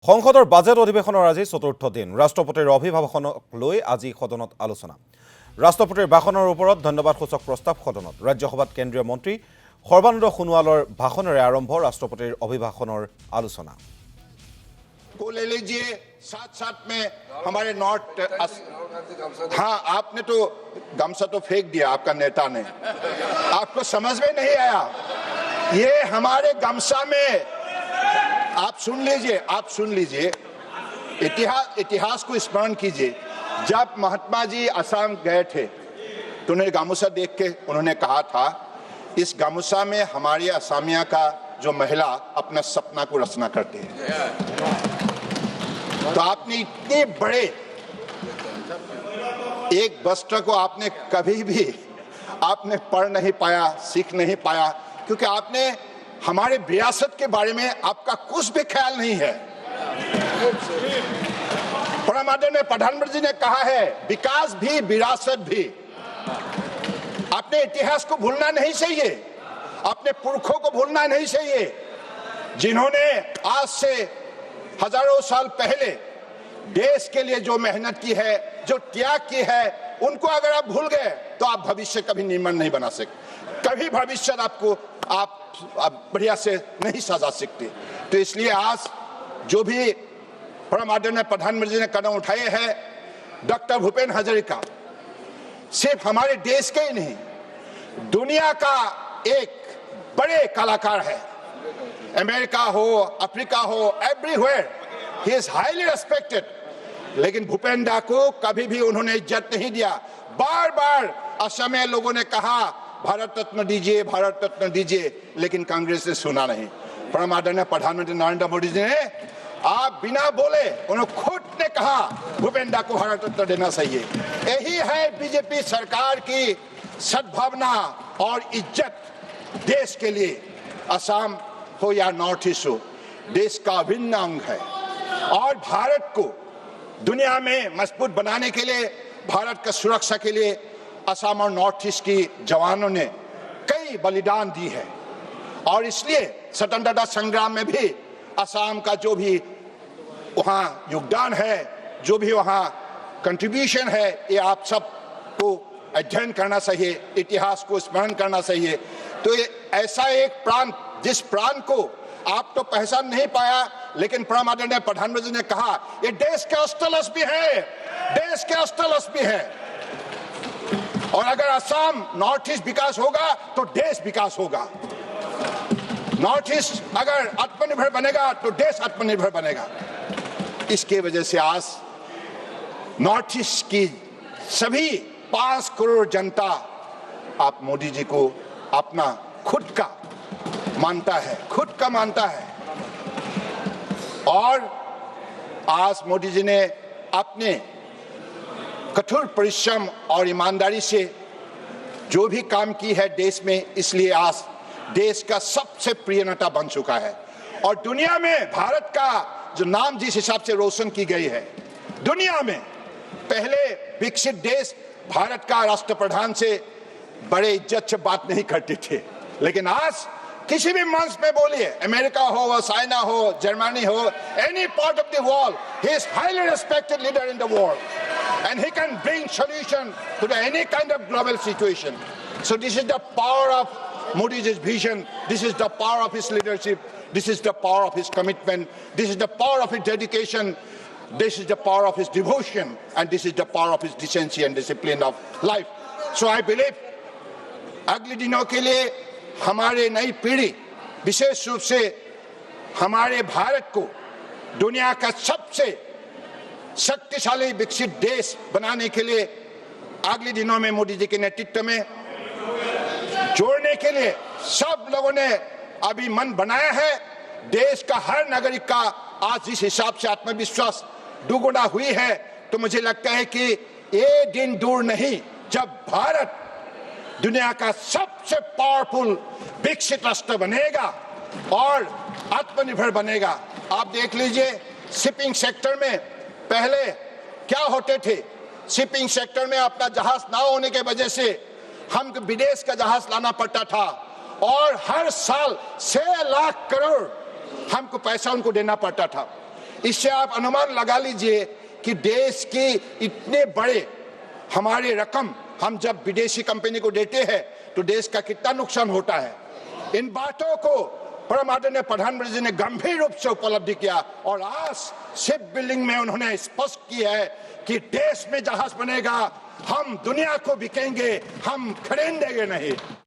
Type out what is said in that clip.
সংসদৰ বাজেট অধিৱেশনৰ আজি চতুৰ্থ দিন ৰাষ্ট্ৰপতিৰ অভিভাষণক লৈ আজি সদনত আলোচনা ৰাষ্ট্ৰপতিৰ ভাষণৰ ওপৰত ধন্যবাদসূচক প্ৰস্তাৱ সদনত ৰাজ্যসভাত কেন্দ্ৰীয় মন্ত্ৰী সৰ্বানন্দ সোণোৱালৰ ভাষণেৰে আৰম্ভ ৰাষ্ট্ৰপতিৰ অভিভাষণৰ আলোচনা को ले लीजिए साथ साथ में हमारे नॉर्थ हाँ आपने तो गमछा तो फेंक दिया आपका नेता ने आपको समझ में नहीं आया ये हमारे गमछा में आप सुन लीजिए इतिहास को स्मरण कीजिए जब महात्मा जी असम गए थे तो उन्हें गामूसा देख के उन्होंने कहा था इस गामूसा में हमारी असमिया का जो महिला अपना सपना को रचना करते हैं तो आपने इतने बड़े एक वस्त्र को आपने कभी भी आपने पढ़ नहीं पाया सीख नहीं पाया क्योंकि आपने हमारे विरासत के बारे में आपका कुछ भी ख्याल नहीं है। आदरणीय प्रधानमंत्री जी ने कहा है विकास भी विरासत भी। अपने इतिहास को भूलना नहीं चाहिए, अपने पुरखों को भूलना नहीं चाहिए जिन्होंने आज से हजारों साल पहले देश के लिए जो मेहनत की है, जो त्याग की है, उनको अगर आप भूल गए तो आप भविष्य कभी निर्माण नहीं बना सकते, कभी भविष्य आपको आप बढ़िया से नहीं सजा सकते। तो इसलिए आज जो भी परम आदरणीय प्रधानमंत्री ने कदम उठाए हैं डॉक्टर भूपेन हजारिका सिर्फ हमारे देश के ही नहीं दुनिया का एक बड़े कलाकार है। अमेरिका हो अफ्रीका हो everywhere he is highly respected लेकिन भूपेन दा को कभी भी उन्होंने इज्जत नहीं दिया। बार बार असम में लोगों ने कहा भारत रत्न दीजिए लेकिन कांग्रेस ने सुना नहीं। परम आदरणीय प्रधानमंत्री नरेंद्र मोदी जी ने आप बिना बोले उन्होंने खुद ने कहा भूपेन दा को भारत रत्न देना चाहिए। यही है बीजेपी सरकार की सद्भावना और इज्जत देश के लिए। असम हो या नॉर्थ ईस्ट हो देश का अभिन्न अंग है और भारत को दुनिया में मजबूत बनाने के लिए भारत का सुरक्षा के लिए असम और नॉर्थ ईस्ट की जवानों ने कई बलिदान दी है और इसलिए स्वतंत्रता संग्राम में भी असम का जो भी वहाँ योगदान है जो भी वहाँ कंट्रीब्यूशन है ये आप सबको अध्ययन करना चाहिए, इतिहास को स्मरण करना चाहिए। तो ये ऐसा एक प्रांत जिस प्रांत को आप तो पहचान नहीं पाया लेकिन परम आदरणीय प्रधानमंत्री ने कहा ये देश के अस्थल भी है, देश के अस्थल भी है और अगर असम नॉर्थ ईस्ट विकास होगा तो देश विकास होगा। नॉर्थ ईस्ट अगर आत्मनिर्भर बनेगा तो देश आत्मनिर्भर बनेगा। इसके वजह से आज नॉर्थ ईस्ट की सभी 5 करोड़ जनता आप मोदी जी को अपना खुद का मानता है और आज मोदी जी ने अपने कठोर परिश्रम और ईमानदारी से जो भी काम की है देश में इसलिए आज देश का सबसे प्रिय नेता बन चुका है और दुनिया में भारत का जो नाम जिस हिसाब से रोशन की गई है दुनिया में पहले विकसित देश भारत का राष्ट्रप्रधान से बड़े इज्जत से बात नहीं करते थे लेकिन आज किसी भी मंच में बोलिए अमेरिका हो चाइना हो जर्मनी हो any part of the world he is highly respected leader in the world and he can bring solution to any kind of global situation. So this is the power of Modi's vision, this is the power of his leadership, this is the power of his commitment, this is the power of his dedication, this is the power of his devotion and this is the power of his decency and discipline of life. So I believe अगले दिनों के लिए हमारे नई पीढ़ी विशेष रूप से हमारे भारत को दुनिया का सबसे शक्तिशाली विकसित देश बनाने के लिए अगले दिनों में मोदी जी के नेतृत्व में जोड़ने के लिए सब लोगों ने अभी मन बनाया है। देश का हर नागरिक का आज जिस हिसाब से आत्मविश्वास दुगुना हुई है तो मुझे लगता है कि ये दिन दूर नहीं जब भारत दुनिया का सबसे पावरफुल विकसित राष्ट्र बनेगा और आत्मनिर्भर बनेगा। आप देख लीजिए शिपिंग सेक्टर में पहले क्या होते थे, शिपिंग सेक्टर में अपना जहाज ना होने के वजह से हम विदेश का जहाज लाना पड़ता था और हर साल 6 लाख करोड़ हमको पैसा उनको देना पड़ता था। इससे आप अनुमान लगा लीजिए कि देश की इतने बड़े हमारे रकम हम जब विदेशी कंपनी को देते हैं तो देश का कितना नुकसान होता है। इन बातों को परम आदरणीय प्रधानमंत्री जी ने गंभीर रूप से उपलब्धि किया और आज शिप बिल्डिंग में उन्होंने स्पष्ट किया है कि देश में जहाज बनेगा, हम दुनिया को बिकेंगे, हम खरीदेंगे नहीं।